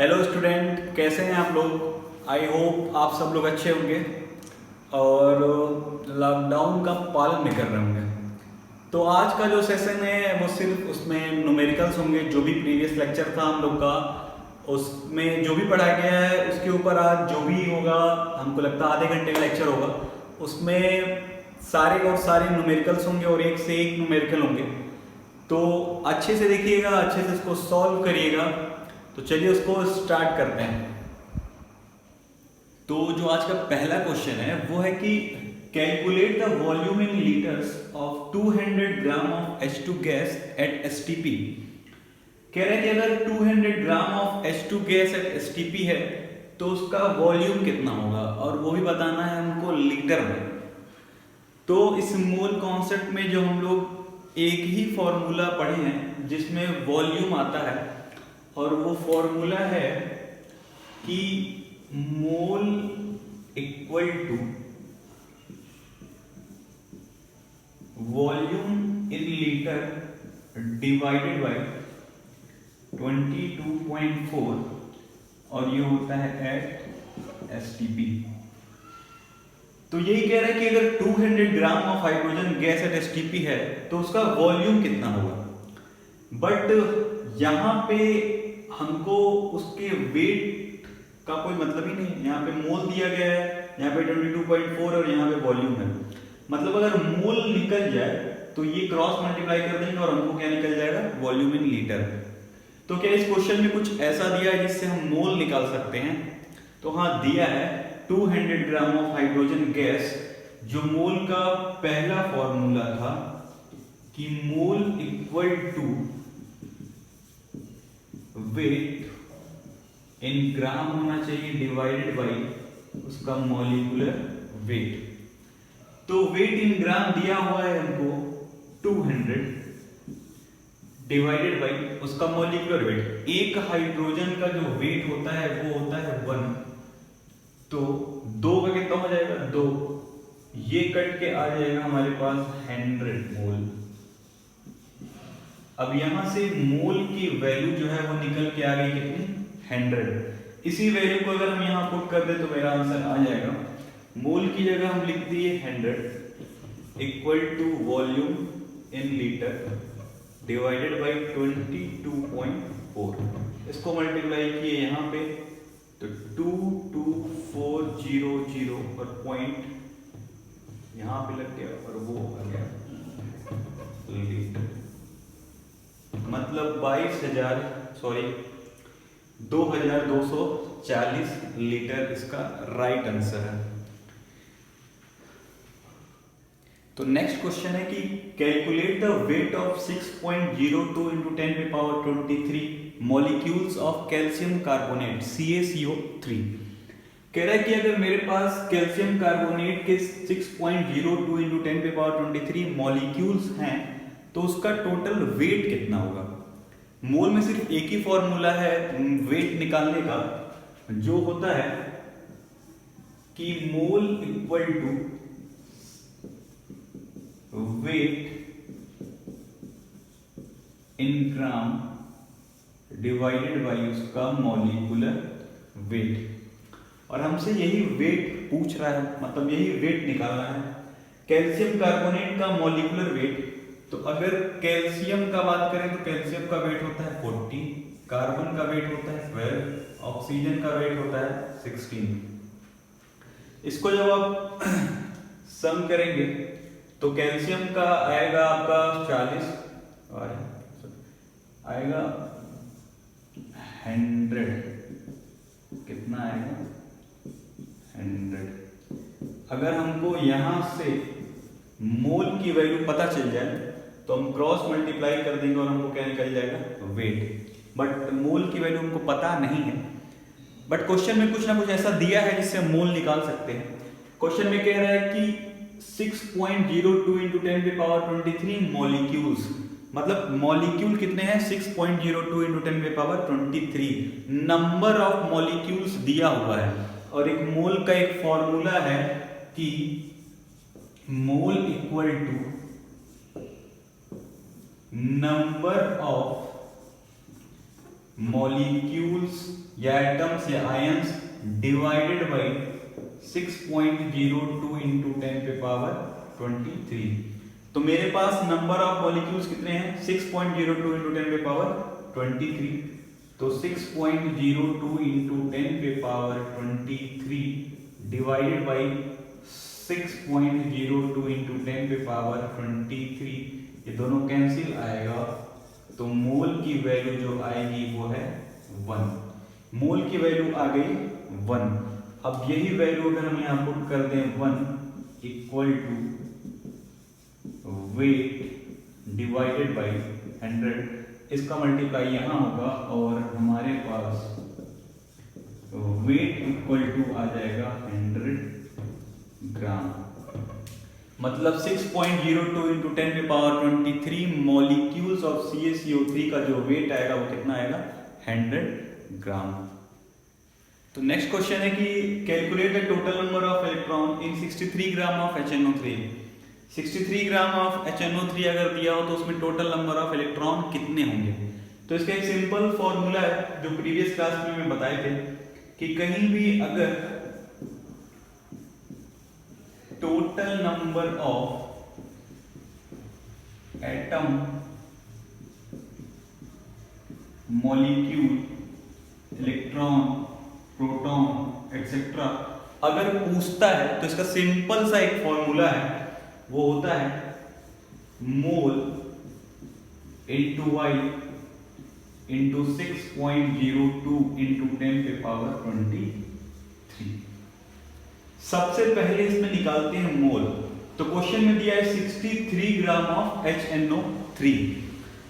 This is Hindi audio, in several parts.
हेलो स्टूडेंट, कैसे हैं आप लोग। आई होप आप सब लोग अच्छे होंगे और लॉकडाउन का पालन भी कर रहे होंगे। तो आज का जो सेशन है वो सिर्फ उसमें न्यूमेरिकल्स होंगे। जो भी प्रीवियस लेक्चर था हम लोग का, उसमें जो भी पढ़ाया गया है उसके ऊपर आज जो भी होगा, हमको लगता है आधे घंटे का लेक्चर होगा। उसमें सारे और सारे न्यूमेरिकल्स होंगे और एक से एक न्यूमेरिकल होंगे। तो अच्छे से देखिएगा, अच्छे से इसको सॉल्व करिएगा। तो चलिए उसको स्टार्ट करते हैं। तो जो आज का पहला क्वेश्चन है वो है कि calculate the volume in litres of 200 gram of H2 gas at STP। कह रहे हैं कि अगर 200 gram of H2 gas at STP है तो उसका वॉल्यूम कितना होगा, और वो भी बताना है हमको लीटर में। तो इस मोल कॉन्सेप्ट में जो हम लोग एक ही फॉर्मूला पढ़े हैं जिसमें वॉल्यूम आता है, और वो फॉर्मूला है कि mole equal to volume in litre divided by 22.4, और ये होता है एट STP। तो यही कह रहा है कि अगर 200 gram of hydrogen gas at STP है तो उसका वॉल्यूम कितना होगा। बट यहाँ पे हमको उसके वेट का कोई मतलब ही नहीं। यहाँ पे मोल दिया गया है, यहाँ पे 22.4 और यहाँ पे वॉल्यूम है। मतलब अगर मोल निकल जाए तो ये क्रॉस मल्टीप्लाई कर देंगे और हमको क्या निकल जाएगा, वॉल्यूम इन लीटर। तो क्या इस क्वेश्चन में कुछ ऐसा दिया है जिससे हम मोल निकाल सकते हैं? तो हाँ, दिया है 200 ग्राम ऑफ हाइड्रोजन गैस। जो मोल का पहला फॉर्मूला था कि mole equal to weight in ग्राम होना चाहिए डिवाइडेड बाई उसका मॉलिक्यूलर वेट। तो वेट इन ग्राम दिया हुआ है हमको 200 डिवाइडेड बाई उसका मॉलिक्यूलर वेट। एक हाइड्रोजन का जो वेट होता है वो होता है 1, तो 2 का कितना हो जाएगा, 2। ये कट के आ जाएगा हमारे पास 100 मोल। अब यहां से मोल की वैल्यू जो है वो निकल के आ गई कितनी, 100। इसी वैल्यू को अगर हम यहां पुट कर दे तो मेरा आंसर आ जाएगा। मोल की जगह हम लिख दिए 100 equal to volume in litre divided by 22.4। इसको मल्टीप्लाई किए यहां पे तो 22400 और पॉइंट यहां पे लग गया और वो आ गया लीटर। मतलब 2240 लीटर इसका राइट आंसर है। तो नेक्स्ट क्वेश्चन है कि calculate the weight of 6.02 into 10 to the power 23 molecules of calcium carbonate CaCO3। कह रहा है कि अगर मेरे पास कैल्शियम कार्बोनेट के 6.02 into 10 to the power 23 molecules हैं तो उसका टोटल वेट कितना होगा। मोल में सिर्फ एक ही फॉर्मूला है वेट निकालने का, जो होता है कि mole equal to weight in gram divided by उसका मॉलिक्यूलर वेट। और हमसे यही वेट पूछ रहा है, मतलब यही वेट निकालना है। कैल्शियम कार्बोनेट का मॉलिक्यूलर वेट, तो अगर कैल्शियम का बात करें तो कैल्शियम का वेट होता है 40, कार्बन का वेट होता है 12, ऑक्सीजन का वेट होता है 16। इसको जब आप सम करेंगे तो कैल्शियम का आएगा आपका 40 और आएगा 100। कितना आएगा, 100। अगर हमको यहां से मोल की वैल्यू पता चल जाए तो हम क्रॉस मल्टीप्लाई कर देंगे और हमको क्या निकल जाएगा, वेट। बट मोल की वैल्यू हमको पता नहीं है। बट क्वेश्चन में कुछ ना कुछ ऐसा दिया है जिससे हम मोल निकाल सकते हैं। क्वेश्चन में कह रहा है कि 6.02 into 10 to the power 23 molecules, मतलब मॉलिक्यूल कितने हैं, 6.02 into 10 to the power 23 number of molecules दिया हुआ है। और एक मोल का एक फॉर्मूला है कि mole equal to number of molecules या एटम्स या आयंस डिवाइडेड बाय 6.02 इंटू 10 पे पावर 23। तो मेरे पास नंबर ऑफ मॉलिक्यूल्स कितने हैं 6.02 इंटू 10 पे पावर 23। तो 6.02 इंटू 10 पे पावर 23 डिवाइडेड बाई 6.02 इंटू 10 पे पावर 23, ये दोनों कैंसिल आएगा। तो मोल की वैल्यू जो आएगी वो है 1। मोल की वैल्यू आ गई 1। अब यही वैल्यू अगर हम यहाँ पुट कर दें 1 equal to weight divided by 100, इसका मल्टीप्लाई यहाँ होगा और हमारे पास वेट इक्वल टू आ जाएगा 100 ग्राम। मतलब 6.02 इंटू 10 पे पावर 23 मॉलिक्यूल्स ऑफ CaCO3 का जो वेट आएगा वो कितना आएगा 100 ग्राम। तो नेक्स्ट क्वेश्चन है कि calculate the total number of electron in 63 gram of HNO3। 63 gram of HNO3 अगर दिया हो तो उसमें टोटल नंबर ऑफ इलेक्ट्रॉन कितने होंगे। तो इसका एक सिंपल फॉर्मूला है जो प्रीवियस क्लास में मैं बताए थे कि कहीं भी अगर total number of atom, molecule, electron, proton etcetera अगर पूछता है तो इसका सिंपल सा एक फॉर्मूला है, वो होता है mole into Y into 6.02 into 10 पे पावर 23। सबसे पहले इसमें निकालते हैं मोल। तो क्वेश्चन में दिया है 63 ग्राम ऑफ HNO3।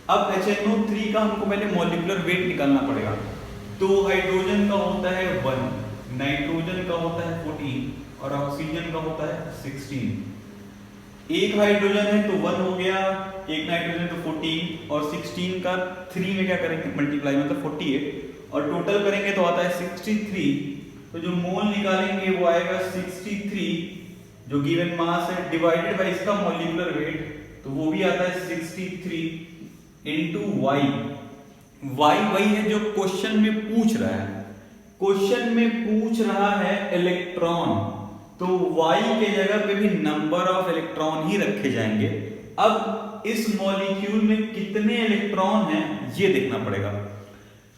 अब HNO3 का हमको पहले मॉलिक्यूलर वेट निकालना पड़ेगा। तो हाइड्रोजन का होता है 1, नाइट्रोजन का होता है 14 और ऑक्सीजन का होता है 16। एक हाइड्रोजन है तो 1 हो गया, एक नाइट्रोजन तो 14 और 16 का 3 में क्या करेंगे मल्टीप्लाई, मतलब 48 और टोटल करेंगे तो आता है 63। तो जो मोल निकालेंगे वो आएगा 63 जो गिवन मास है डिवाइडेड बाय इसका मॉलिक्यूलर वेट, तो वो भी आता है 63 इंटू वाई। वाई वही है जो क्वेश्चन में पूछ रहा है। क्वेश्चन में पूछ रहा है इलेक्ट्रॉन, तो वाई के जगह पे भी नंबर ऑफ इलेक्ट्रॉन ही रखे जाएंगे। अब इस मॉलिक्यूल में कितने इलेक्ट्रॉन हैं ये देखना पड़ेगा।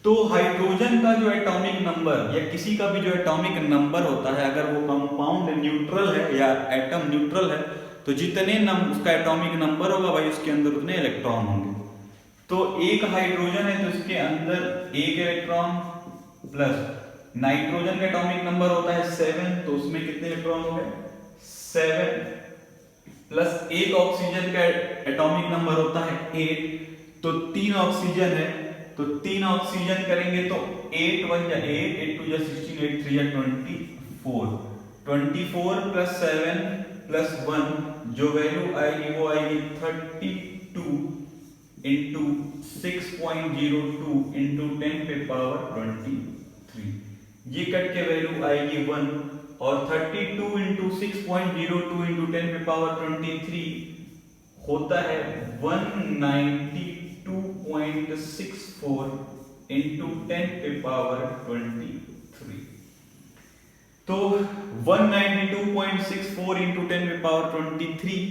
तो हाइड्रोजन का जो एटॉमिक नंबर या किसी का भी जो एटॉमिक नंबर होता है, अगर वो कंपाउंड न्यूट्रल है या एटम न्यूट्रल है, तो जितने उसका एटॉमिक नंबर होगा भाई उसके अंदर उतने इलेक्ट्रॉन होंगे। तो एक हाइड्रोजन है तो इसके अंदर एक इलेक्ट्रॉन प्लस नाइट्रोजन का एटॉमिक नंबर होता है 7, तो उसमें कितने इलेक्ट्रॉन हो गए 7 प्लस एक ऑक्सीजन का एटॉमिक नंबर होता है 8, तो 3 ऑक्सीजन है तो 3 ऑक्सीजन करेंगे तो 8 1 या 8, 8 2 या 16, 8 3 या 24, 24 प्लस 7 प्लस 1 जो वैल्यू आएगी वो आएगी 32 इंटू 6.02 इंटू 10 पे पावर 23। ये कट के वैल्यू आएगी 1 और 32 इंटू 6.02 इंटू 10 पे पावर 23 होता है 192.64 इंटू 10 पे पावर 23। तो 192.64 इंटू 10 पे पावर 23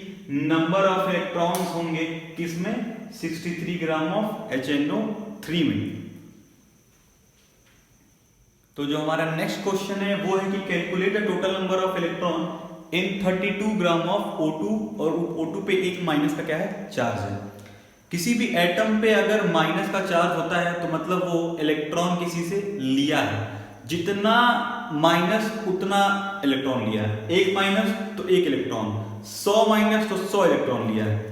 नंबर ऑफ इलेक्ट्रॉन्स होंगे किसमें 63 ग्राम ऑफ HNO3 में। तो जो हमारा नेक्स्ट क्वेश्चन है वो है कि calculate the total number of electron in 32 gram of O2, और O2 पे एक माइनस का क्या है चार्ज है। किसी भी एटम पे अगर माइनस का चार्ज होता है तो मतलब वो इलेक्ट्रॉन किसी से लिया है, जितना माइनस उतना इलेक्ट्रॉन लिया है। एक माइनस तो एक इलेक्ट्रॉन, 100 माइनस तो 100 इलेक्ट्रॉन लिया है।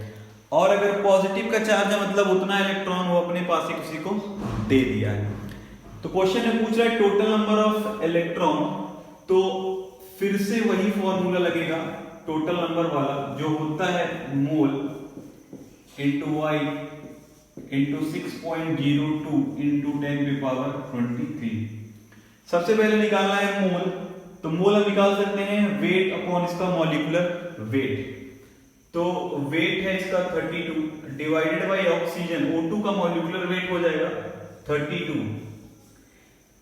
और अगर पॉजिटिव का चार्ज है मतलब उतना इलेक्ट्रॉन वो अपने पास से किसी को दे दिया है। तो क्वेश्चन में पूछ रहा है टोटल नंबर ऑफ इलेक्ट्रॉन, तो फिर से वही फॉर्मूला लगेगा टोटल नंबर वाला जो होता है mole into Y into 6.02 into 10 पे पावर 23। सबसे पहले निकालना है मोल, तो मोल हम निकाल सकते हैं वेट अपॉन इसका मॉलिक्यूलर वेट। तो वेट है इसका 32 डिवाइडेड बाय ऑक्सीजन, O2 का मॉलिक्यूलर वेट हो जाएगा 32।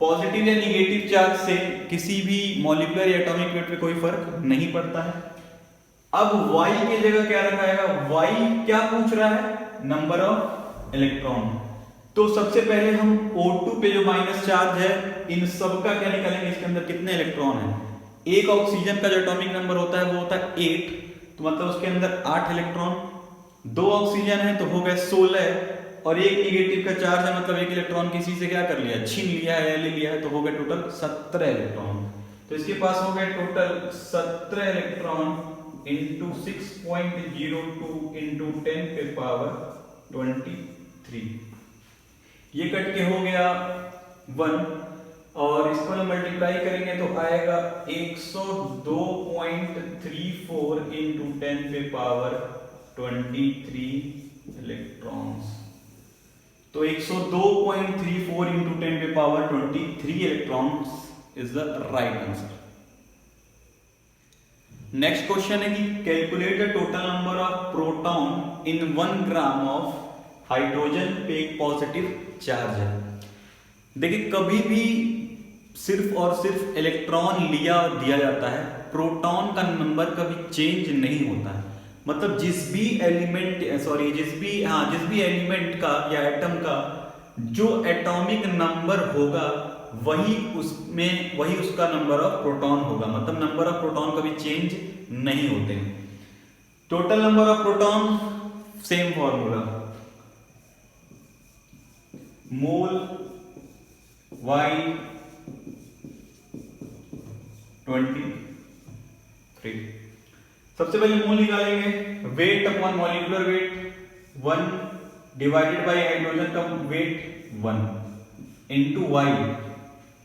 पॉजिटिव या निगेटिव चार्ज से किसी भी मॉलिक्यूलर या एटॉमिक वेट में कोई फर्क नहीं पड़ता है। अब y की जगह क्या रखाएगा, y क्या पूछ रहा है, नंबर ऑफ इलेक्ट्रॉन। तो सबसे पहले हम O2 पे जो माइनस चार्ज है इन सब का क्या निकालेंगे, इसके अंदर कितने इलेक्ट्रॉन है। एक ऑक्सीजन का जो एटॉमिक नंबर होता है वो होता है 8, तो मतलब उसके अंदर 8 इलेक्ट्रॉन। 2 ऑक्सीजन है तो हो गए 16, और एक निगेटिव का चार्ज है मतलब एक इलेक्ट्रॉन किसी से क्या कर लिया, छीन लिया है या ले लिया है, तो हो गए टोटल 17 इलेक्ट्रॉन। तो इसके पास हो गए टोटल 17 इलेक्ट्रॉन इंटू 6.02 इंटू 10 पे पावर 23। ये कट के हो गया 1, और इसको हम मल्टीप्लाई करेंगे तो आएगा 102.34 इंटू 10 पे पावर 23 इलेक्ट्रॉन्स। तो 102.34 इंटू 10 पे power 23 electrons is the right answer. Next question है कि calculate the total number of proton in 1 gram of hydrogen पे एक पॉजिटिव चार्ज है। देखिए कभी भी सिर्फ और सिर्फ इलेक्ट्रॉन लिया और दिया जाता है, प्रोटॉन का नंबर कभी चेंज नहीं होता है। मतलब जिस भी एलिमेंट का या एटम का जो एटॉमिक नंबर होगा वही उसका नंबर ऑफ प्रोटॉन होगा। मतलब नंबर ऑफ प्रोटॉन कभी चेंज नहीं होते। Total number of proton same formula, mole Y23। सबसे पहले मोल निकालेंगे, wait upon molecular wait 1 divided by hydrogen का वेट 1 इनटू y।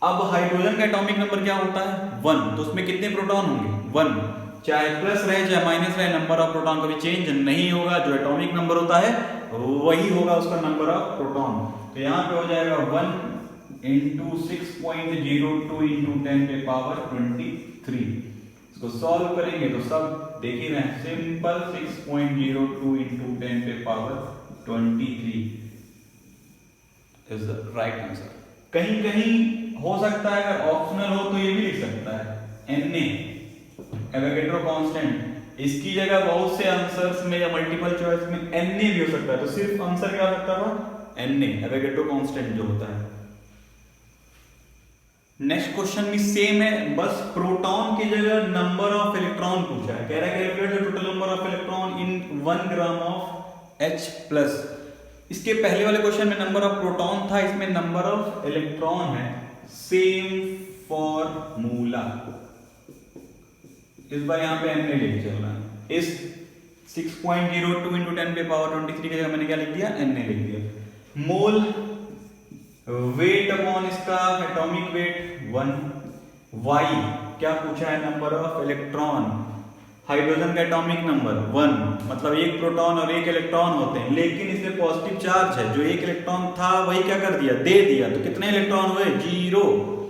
अब हाइड्रोजन का एटॉमिक नंबर क्या होता है 1, तो उसमें कितने प्रोटॉन होंगे 1, चाहे प्लस रहे चाहे माइनस रहे, नंबर ऑफ प्रोटॉन कभी चेंज नहीं होगा। जो एटॉमिक नंबर होता है वही होगा उसका नंबर ऑफ प्रोटॉन। तो यहां पे हो जाएगा 1 इंटू 6.02 इंटू 10 पे पावर 23। इसको सॉल्व करेंगे तो सब देख ही रहे हैं, सिंपल 6.02 इंटू 10 पे power 23 is the right answer. कहीं कहीं हो सकता है अगर ऑप्शनल हो तो ये भी लिख सकता है Na, एवोगैड्रो कांस्टेंट। इसकी जगह बहुत से आंसर्स में या मल्टीपल चॉइस में Na भी हो सकता है, तो सिर्फ आंसर क्या हो सकता था Na, एवोगैड्रो कांस्टेंट जो होता है। नेक्स्ट क्वेश्चन भी सेम है, बस प्रोटॉन की जगह नंबर ऑफ इलेक्ट्रॉन पूछा है। कह रहा है calculate the total number of electron in 1 gram of H+। इसके पहले वाले क्वेश्चन में नंबर ऑफ प्रोटॉन था, इसमें नंबर ऑफ इलेक्ट्रॉन है। सेम फॉर्मूला, इस बार यहां पे Na लेके चल रहा है। इस 6.02 इंटू 10 पे पावर 23 की जगह मैंने क्या लिख दिया, Na लिख दिया। मोल वेट अपॉन इसका एटॉमिक वेट 1, y क्या पूछा है, नंबर ऑफ इलेक्ट्रॉन। हाइड्रोजन का एटॉमिक नंबर 1, मतलब एक प्रोटॉन और एक इलेक्ट्रॉन होते हैं, लेकिन इसमें पॉजिटिव चार्ज है। जो एक इलेक्ट्रॉन था वही क्या कर दिया, दे दिया, तो कितने इलेक्ट्रॉन हुए 0।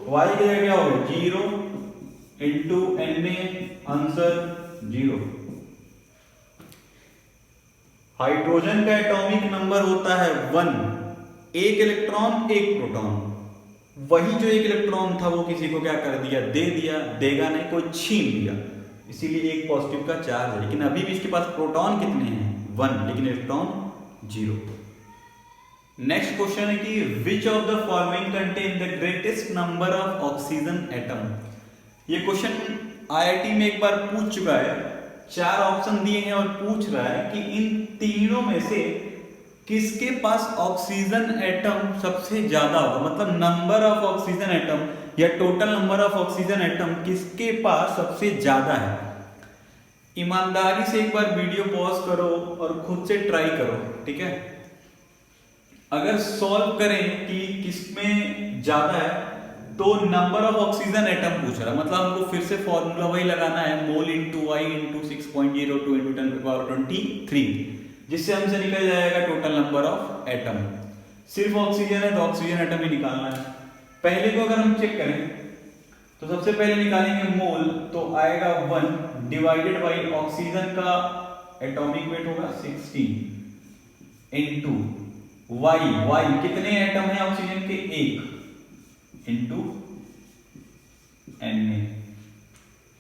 y की जगह क्या होगा 0 इंटू Na, आंसर 0। हाइड्रोजन का एटॉमिक नंबर होता है 1, एक इलेक्ट्रॉन एक प्रोटॉन। वही जो एक इलेक्ट्रॉन था वो किसी को क्या कर दिया, दे दिया, देगा नहीं, कोई छीन लिया, इसीलिए एक पॉजिटिव का चार्ज है। लेकिन अभी भी इसके पास प्रोटॉन कितने हैं 1, लेकिन इलेक्ट्रॉन 0। नेक्स्ट क्वेश्चन है कि which of the following contain the greatest number of oxygen atom. ये क्वेश्चन IIT में एक बार पूछ चुका है, 4 ऑप्शन दिए हैं और पूछ रहा है कि इन तीनों में से किसके पास ऑक्सीजन एटम सबसे ज्यादा होगा। मतलब नंबर ऑफ ऑक्सीजन एटम या total number of oxygen atom किसके पास सबसे ज्यादा है। ईमानदारी से एक बार वीडियो पॉज करो और खुद से ट्राई करो, ठीक है। अगर सॉल्व करें कि किसमें ज्यादा है, तो नंबर ऑफ ऑक्सीजन एटम पूछ रहा है, मतलब हमको फिर से फॉर्मूला वही लगाना है, mole into y into 6.02 into 10 पे पावर 23, जिससे हमसे निकल जाएगा टोटल नंबर ऑफ एटम। सिर्फ ऑक्सीजन है तो ऑक्सीजन एटम ही निकालना है। पहले को अगर हम चेक करें तो सबसे पहले निकालेंगे मोल, तो आएगा 1 डिवाइडेड बाई ऑक्सीजन का एटॉमिक वेट होगा 16 इंटू वाई कितने एटम है ऑक्सीजन के? एक इंटू Na।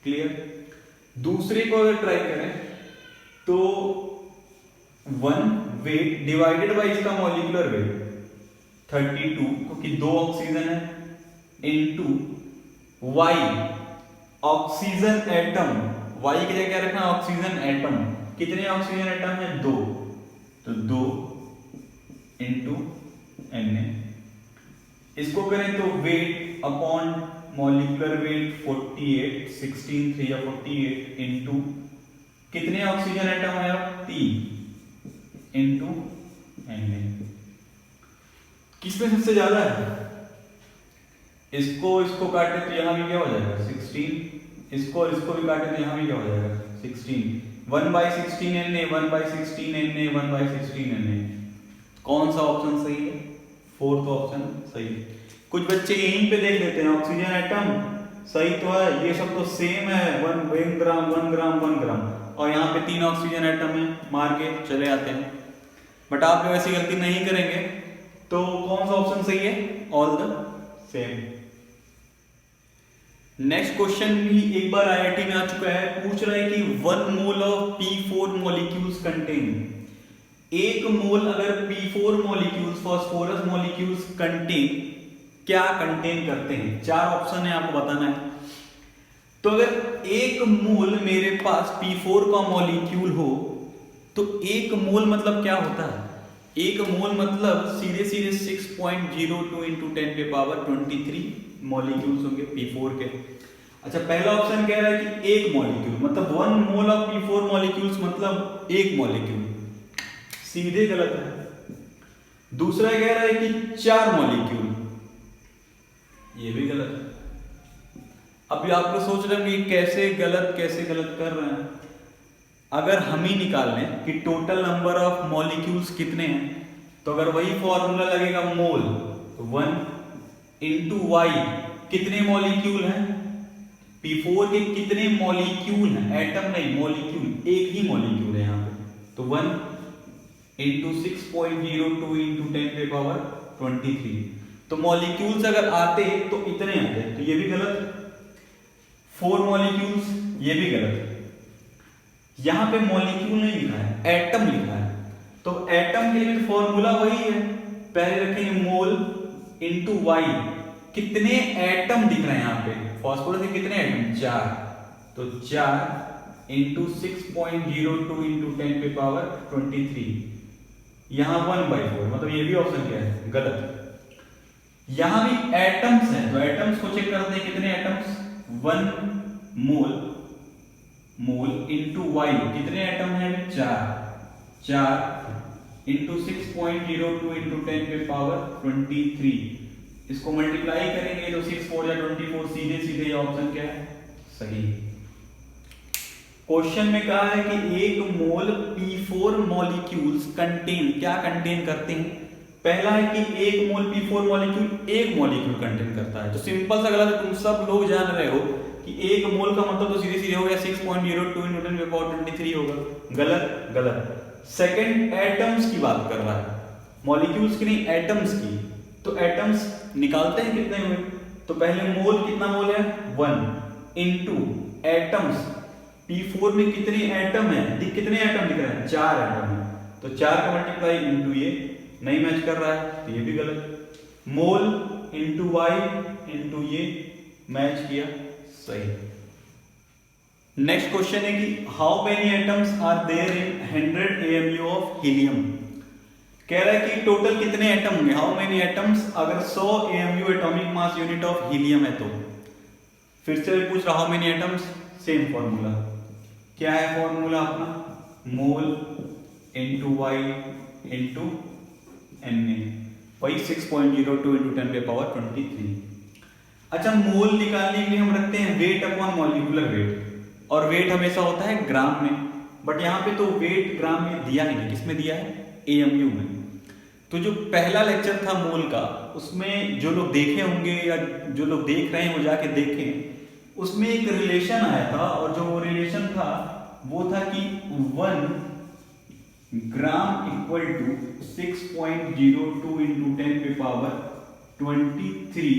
क्लियर? दूसरे को अगर ट्राई करें तो 1 वेट डिवाइडेड बाय इसका मॉलिक्यूलर वेट 32, क्योंकि 2 ऑक्सीजन है, into Y oxygen atom, Y की जगह क्या रखना? Oxygen atom. कितने ऑक्सीजन एटम है? 2, तो 2 इंटू Na। इसको करें तो वेट अपॉन मॉलिक्यूलर वेट 48, 16 3 या 48 इंटू कितने ऑक्सीजन एटम है? अब 3 इंटू Na। किसमें सबसे ज्यादा है? इसको काटे तो यहां भी क्या हो जाएगा? 16। इसको और इसको भी काटे तो यहां भी क्या हो जाएगा? 16। 1/16 Na, 1/16 Na, 1/16 Na। कौन सा ऑप्शन सही है? फोर्थ ऑप्शन सही है। कुछ बच्चे यहीं पे देख लेते हैं ऑक्सीजन एटम सही तो है, ये सब तो सेम है, 1 ग्राम 1 ग्राम 1 ग्राम, और यहाँ पे 3 ऑक्सीजन एटम है, मार के चले आते हैं। बट आप लोग ऐसी गलती नहीं करेंगे, तो कौन सा ऑप्शन सही है? All the same. Next question भी एक बार आईआईटी में आ चुका है, पूछ रहा है कि 1 mole of P4 molecules contain, 1 मोल अगर P4 molecules phosphorus molecules contain, क्या कंटेन करते हैं? 4 ऑप्शन है, आपको बताना है। तो अगर 1 मोल मेरे पास P4 का मॉलिक्यूल हो तो 1 मोल मतलब क्या होता है? 1 मोल मतलब सीधे 6.02 इंटू 10 के पावर 23 मॉलिक्यूल्स होंगे P4 के। अच्छा, पहला ऑप्शन कह रहा है कि 1 मॉलिक्यूल मतलब 1 मोल ऑफ P4 मॉलिक्यूल्स मतलब 1 मॉलिक्यूल, सीधे गलत है। दूसरा कह रहा है कि 4 मॉलिक्यूल, ये भी गलत है। अभी आप लोग सोच रहे होंगे कैसे गलत कर रहे हैं। अगर हम ही निकाल लें कि टोटल नंबर ऑफ मॉलिक्यूल्स कितने हैं, तो अगर वही फॉर्मूला लगेगा मोल, तो 1 इंटू वाई कितने मॉलिक्यूल हैं? P4 के कितने मॉलिक्यूल हैं? एटम नहीं, मॉलिक्यूल, एक ही मॉलिक्यूल है यहाँ पे, तो 1 इंटू 6.02 इंटू 10 के पावर 23। तो मॉलिक्यूल्स अगर आते तो इतने आते, तो ये भी गलत। 4 मॉलिक्यूल्स, ये भी गलत। यहां पे मॉलिक्यूल नहीं लिखा है, एटम लिखा है, तो एटम के लिए फॉर्मूला वही है, पहले रखेंगे मोल इंटू वाई, कितने एटम दिख रहे हैं यहाँ पे? फास्फोरस के कितने एटम? 4, तो 4 इंटू 6.02 इंटू 10 के पावर 23। यहां 1/4, मतलब ये भी ऑप्शन क्या है? गलत। यहां भी एटम्स हैं, तो एटम्स को चेक करते हैं, कितने एटम्स? 1 मोल इंटू वाई, कितने एटम हैं? 4 इंटू 6.02 इंटू 10 के पावर 23। इसको मल्टीप्लाई करेंगे तो 6 4 या 24, सीधे ये ऑप्शन क्या है? सही। क्वेश्चन में कहा है कि 1 मोल P4 मॉलिक्यूल्स कंटेन, क्या कंटेन करते हैं? पहला है कि 1 मोल P4 मॉलिक्यूल एक मॉलिक्यूल कंटेन करता है, तो सिंपल सा गलत है, तुम सब लोग जान रहे हो कि 1 मोल का मतलब तो सीधे हो गया 6.02 न्यूटन पे पावर 23 होगा। गलत। सेकंड, एटम्स की बात कर रहा है, मॉलिक्यूल्स की नहीं, एटम्स की। तो एटम्स निकालते हैं कितने हुए? तो पहले मोल, कितना मोल है? 1 इंटू एटम्स, P4 में कितने एटम है? कितने एटम दिख रहे हैं? 4 एटम है, तो 4 का मल्टीप्लाई इंटू ये नहीं मैच कर रहा है, तो ये भी गलत। मोल इंटू वाई इंटू ये मैच किया, सही। नेक्स्ट क्वेश्चन है कि how many atoms are there in 100 AMU of helium. कह रहा है कि टोटल कितने एटम होंगे, हाउ मेनी एटम्स अगर 100 AMU atomic mass unit of helium है तो। फिर से पूछ रहा how many atoms, same formula. क्या है फॉर्मूला अपना? Mole into Y into Na, वही 6.02 इंटू 10 के पावर 23। अच्छा, मोल निकालने के लिए हम रखते हैं वेट अपॉन मॉलिक्यूलर वेट, और वेट हमेशा होता है ग्राम में, बट यहाँ पे तो वेट ग्राम में दिया ही नहीं। किसमें दिया है? AMU में। तो जो पहला लेक्चर था मोल का, उसमें जो लोग देखे होंगे या जो लोग देख रहे हैं वो जाके देखें, उसमें एक रिलेशन आया था, और जो रिलेशन था वो था कि 1 ग्राम इक्वल टू 6.02 इंटू 10 पे पावर 23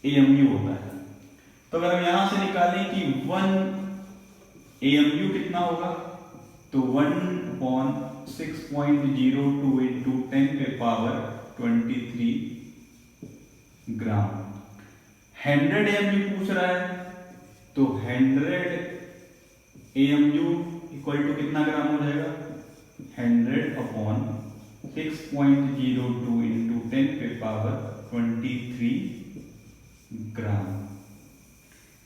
AMU होता है। तो अगर हम यहां से निकालें कि 1 AMU कितना होगा, तो 1/6.02 इंटू 10 पे पावर 23 ग्राम। 100 AMU पूछ रहा है, तो 100 AMU इक्वल टू कितना ग्राम हो जाएगा, 100/6.02 इंटू 10 पे पावर 23 ग्राम।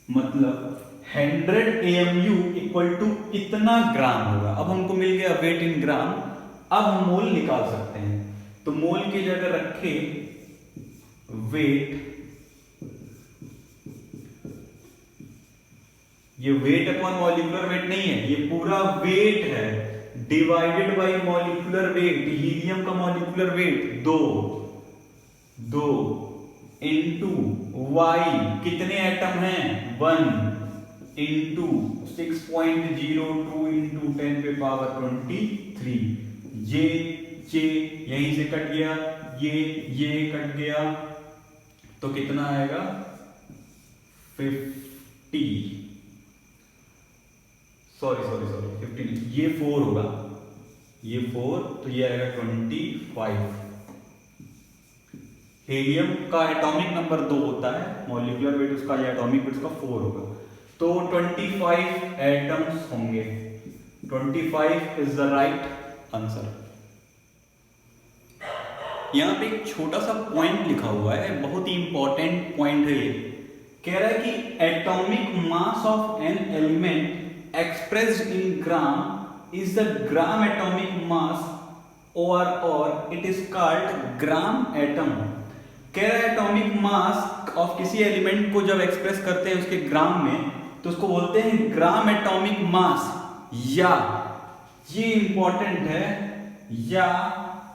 मतलब 100 AMU इक्वल टू इतना ग्राम होगा। अब हमको मिल गया वेट इन ग्राम। अब हम मोल निकाल सकते हैं। तो मोल की जगह रखे वेट, ये वेट अपॉन मॉलिक्यूलर वेट नहीं है, ये पूरा वेट है divided by molecular weight. Helium का मॉलिक्यूलर वेट 2 इंटू वाई, कितने एटम हैं 1 इंटू 6.02 इंटू 10 पे पावर 23। ये यहीं से कट गया, ये कट गया, तो कितना आएगा 50, सॉरी 50 नहीं, ये 4 होगा, ये 4, तो ये आएगा 25। हीलियम का एटॉमिक नंबर 2 होता है, मॉलिक्यूलर वेट उसका या एटॉमिक वेट उसका 4 होगा, तो 25 एटम्स होंगे। 25 इज द राइट आंसर। यहां पे एक छोटा सा पॉइंट लिखा हुआ है, बहुत ही इंपॉर्टेंट पॉइंट है ये। कह रहा है कि atomic mass of an element expressed in gram is the gram atomic mass और it is called gram atom. कह रहा है एटॉमिक मास ऑफ किसी एलिमेंट को जब एक्सप्रेस करते हैं उसके ग्राम में, तो उसको बोलते हैं ग्राम एटॉमिक मास, या ये इंपॉर्टेंट है, या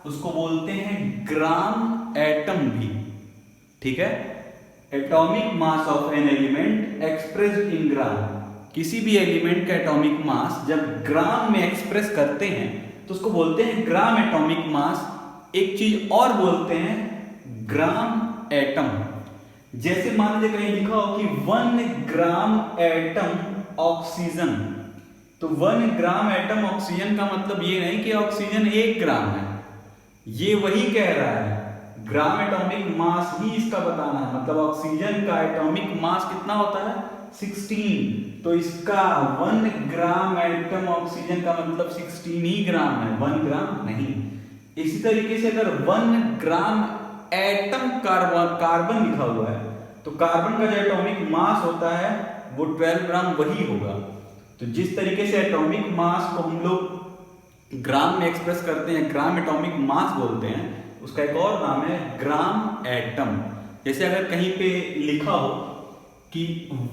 उसको बोलते हैं ग्राम एटम भी। ठीक है, atomic mass of an element expressed in gram, किसी भी एलिमेंट का एटॉमिक मास जब ग्राम में एक्सप्रेस करते हैं तो उसको बोलते हैं ग्राम एटॉमिक मास। एक चीज और बोलते हैं ग्राम एटम। जैसे मान लीजिए कहीं लिखा हो कि 1 ग्राम एटम ऑक्सीजन, तो 1 ग्राम एटम ऑक्सीजन का मतलब ये नहीं कि ऑक्सीजन 1 ग्राम है, ये वही कह रहा है ग्राम एटॉमिक मास ही इसका बताना है। मतलब ऑक्सीजन का एटॉमिक मास कितना होता है 16, तो इसका 1 ग्राम एटम ऑक्सीजन का मतलब 16 ही ग्राम है, 1 ग्राम नहीं। इसी तरीके से अगर 1 ग्राम एटम कार्बन लिखा हुआ है, तो कार्बन का जो एटॉमिक मास होता है वो 12 ग्राम वही होगा। तो जिस तरीके से एटॉमिक मास को हम लोग ग्राम में एक्सप्रेस करते हैं, ग्राम एटॉमिक मास बोलते हैं, उसका एक और नाम है ग्राम एटम। जैसे अगर कहीं पे लिखा हो कि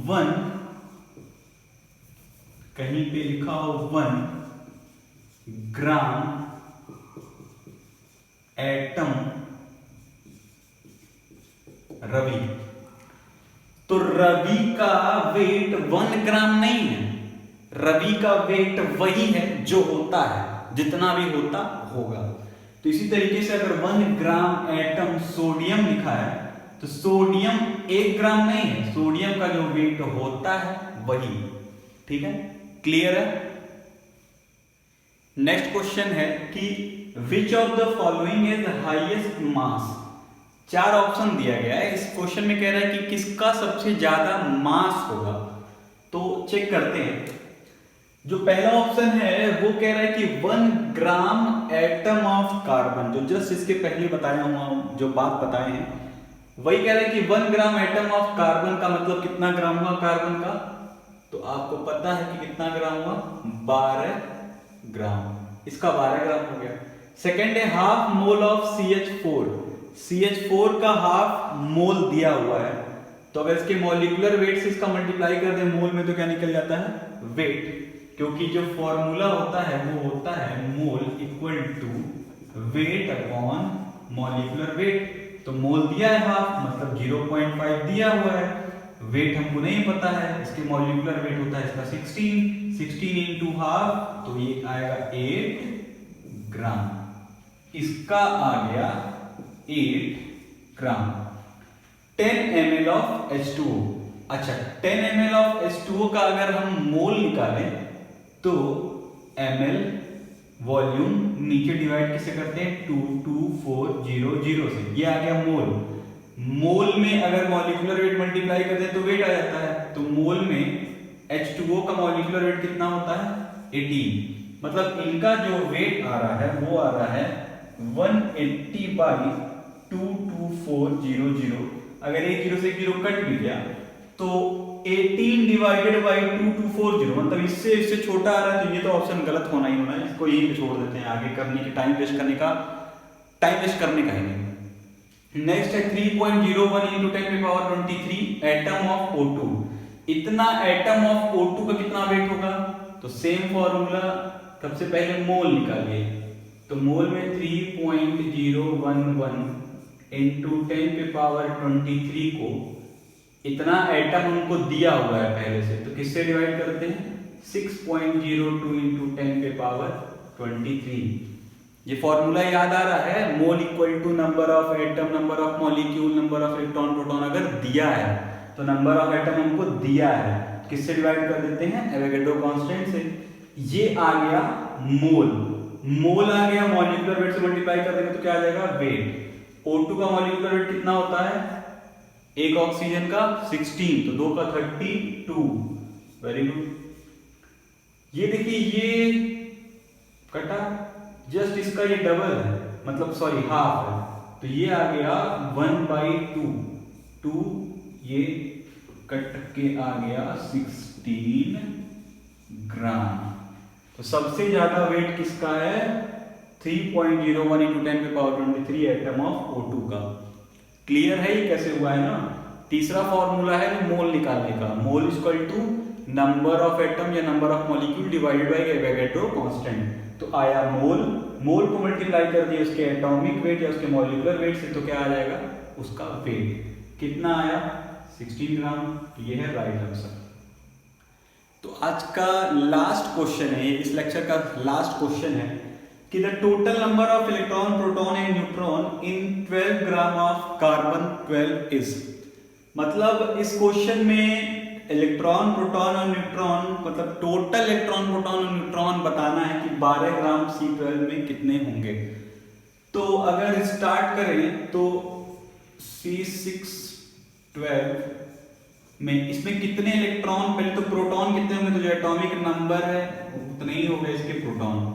1 ग्राम एटम रवि, तो रवि का वेट 1 ग्राम नहीं है, रवि का वेट वही है जो होता है, जितना भी होता होगा। तो इसी तरीके से अगर 1 ग्राम एटम सोडियम लिखा है, तो सोडियम 1 ग्राम नहीं है, सोडियम का जो वेट होता है वही। ठीक है, क्लियर है। नेक्स्ट क्वेश्चन है कि which of the following is highest mass. 4 option दिया गया है। इस क्वेश्चन में कह रहा है कि किसका सबसे ज्यादा मास होगा। तो चेक करते हैं। जो पहला ऑप्शन है वो कह रहा है कि 1 ग्राम एटम ऑफ कार्बन, जो जस्ट इसके पहले बताया हुआ जो बात बताए हैं वही कह रहा है कि 1 ग्राम एटम ऑफ कार्बन का मतलब कितना ग्राम हुआ कार्बन का, तो आपको पता है कि कितना ग्राम हुआ 12 ग्राम, इसका 12 ग्राम हो गया। सेकेंड है half mole of CH4, CH4 का हाफ मोल दिया हुआ है, तो अगर इसके मॉलिक्यूलर वेट से इसका मल्टीप्लाई कर दें मोल में, तो क्या निकल जाता है वेट, क्योंकि जो फॉर्मूला होता है वो होता है mole equal to weight upon molecular weight. तो मोल दिया है हाफ, मतलब 0.5 दिया हुआ है, वेट हमको नहीं पता है, इसके मॉलिक्यूलर वेट होता है इसका 16, 16 इंटू हाफ, तो ये आएगा 8 ग्राम। इसका आ गया 8 ग्राम। 10 ml ऑफ H2O। अच्छा, 10 ml ऑफ H2O का अगर हम मोल निकालें तो ml वॉल्यूम नीचे डिवाइड किसे करते हैं 22400 से, ये आ गया मोल। मोल में अगर मॉलिक्यूलर वेट मल्टीप्लाई करते हैं तो वेट आ जाता है, तो मोल में H2O का मॉलिक्यूलर वेट कितना होता है 18। मतलब इनका जो वेट आ रहा है वो आ रहा है 180 बाई 22400। अगर एक जीरो से एक जीरो कट भी गया तो 18 डिवाइडेड बाई 2240, मतलब इससे छोटा आ रहा है, तो ये तो ऑप्शन गलत होना ही होना है, इसको यही पे छोड़ देते हैं, आगे करने की टाइम वेस्ट करने का ही नहीं। नेक्स्ट है 3.01 इंटू 10⁻23 एटम ऑफ O2। इतना एटम ऑफ O2 का कितना वेट होगा, तो सेम फॉर्मूला, सबसे पहले मोल निकालिए, तो मोल में 3.011 इंटू 10⁻23 को इतना एटम हमको दिया हुआ है पहले से, तो किससे डिवाइड करते हैं 6.02 इंटू 10⁻23। ये फॉर्मूला याद आ रहा है, mole equal to number of atom, number of molecule, number of electron proton अगर दिया है तो नंबर ऑफ एटम हमको दिया है, किससे डिवाइड कर देते हैं एवोगैड्रो कांस्टेंट से। ये आ गया मोल, मोल आ गया, मॉलिक्यूलर वेट से मल्टीप्लाई कर देंगे तो क्या आ जाएगा वेट। O2 का मॉलिक्यूलर वेट कितना होता है, एक ऑक्सीजन का 16, तो 2 का 32। Very good. ये देखिए ये कटा, जस्ट इसका ये डबल है, मतलब सॉरी हाफ है, तो ये आ गया 1/2, 2 ये कट के आ गया 16 ग्राम। तो सबसे ज्यादा वेट किसका है 3.01 इंटू 10⁻23 एटम ऑफ O2 का। क्लियर है ये कैसे हुआ है ना। तीसरा फॉर्मूला है मोल निकालने का, mole equal to number of atom या number of molecule divided by Avogadro constant. तो आया मोल, मोल को मल्टीप्लाई कर दिया उसके एटॉमिक वेट या उसके मॉलिक्यूलर वेट से, तो क्या आ जाएगा उसका वेट कितना आया 16 ग्राम। ये है राइट आंसर। तो आज का लास्ट क्वेश्चन है, इस लेक्चर का लास्ट क्वेश्चन है कि the total number of electron, proton and neutron in 12 gram of carbon 12 is. मतलब इस क्वेश्चन में इलेक्ट्रॉन, प्रोटॉन और न्यूट्रॉन, मतलब टोटल इलेक्ट्रॉन, प्रोटॉन और न्यूट्रॉन बताना है कि 12 ग्राम C12 में कितने होंगे। तो अगर स्टार्ट करें तो C612 में इसमें कितने इलेक्ट्रॉन, पहले तो प्रोटॉन कितने होंगे, तो जो एटॉमिक नंबर है उतने ही होंगे इसके प्रोटॉन।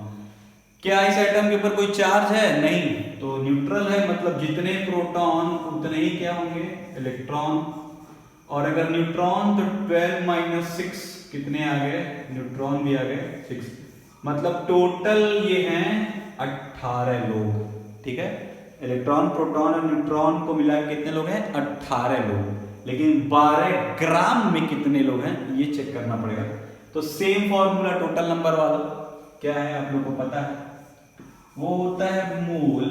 क्या इस एटम के ऊपर कोई चार्ज है, नहीं, तो न्यूट्रल है, मतलब जितने प्रोटॉन उतने ही क्या होंगे इलेक्ट्रॉन। और अगर न्यूट्रॉन तो 12 - 6 कितने आ गए, न्यूट्रॉन भी आ गए 6, मतलब टोटल ये हैं 18 लोग। ठीक है, इलेक्ट्रॉन, प्रोटॉन और न्यूट्रॉन को मिला के कितने लोग हैं 18 लोग। लेकिन 12 ग्राम में कितने लोग हैं ये चेक करना पड़ेगा। तो सेम फॉर्मूला टोटल नंबर वाला क्या है आप लोग को पता है, वो होता है mole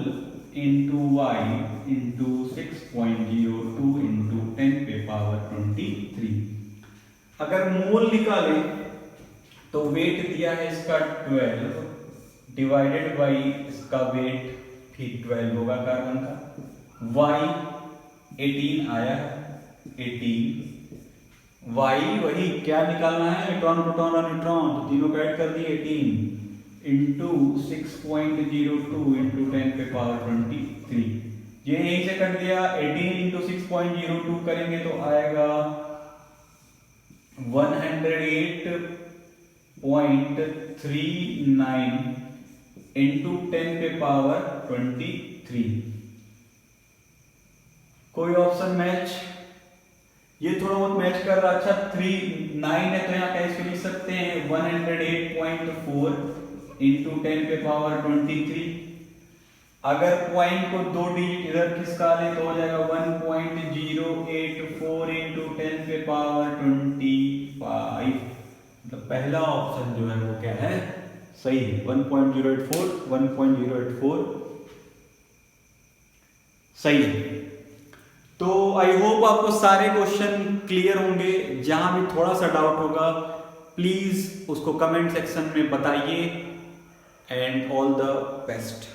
into Y into 6.02 into 10⁻23। अगर मोल निकाले तो वेट दिया है इसका 12 डिवाइडेड बाई इसका वेट भी 12 होगा कार्बन का। वाई 18 आया, 18 वाई वही क्या निकालना है इलेक्ट्रॉन, प्रोटॉन और न्यूट्रॉन, तो तीनों को ऐड कर दिए 18 इंटू 6.02 इंटू 10⁻23। ये यहीं से कट दिया, 18 इंटू 6.02 करेंगे तो आएगा 108.39 इंटू 10⁻23। कोई ऑप्शन मैच, ये थोड़ा बहुत मैच कर रहा। अच्छा 9 है तो यहाँ कैसे लिख सकते हैं 108.4 इंटू 10⁻23। अगर पॉइंट को 2 डिजिट इधर खिसका ले तो हो जाएगा 1.084 इंटू 10⁻25। मतलब पहला ऑप्शन जो है वो क्या है सही है, 1.084 सही है। तो आई होप आपको सारे क्वेश्चन क्लियर होंगे। जहां भी थोड़ा सा डाउट होगा प्लीज़ उसको कमेंट सेक्शन में बताइए एंड ऑल द बेस्ट।